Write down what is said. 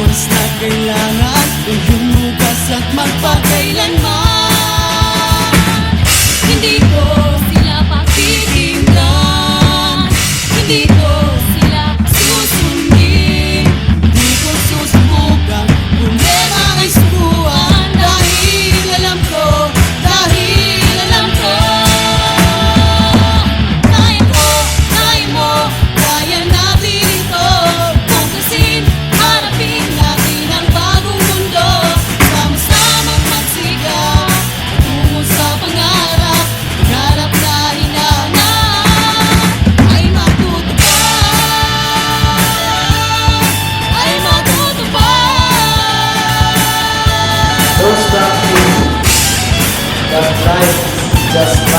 oras na kailangan kung humugas at magpakailanman. Hindi ko sila pakikinggan, hindi ko sila susundin, Di ko susubukan kung merang ay subuan. Dahil alam ko, kaya mo, kaya natin ito. tuklasin, harapin Natin ang bagong mundo, sama-samang magsigaw tungo sa pangarap. Pangarap na hinahanap ay matutupad, ay matutupad. Those that think that life is just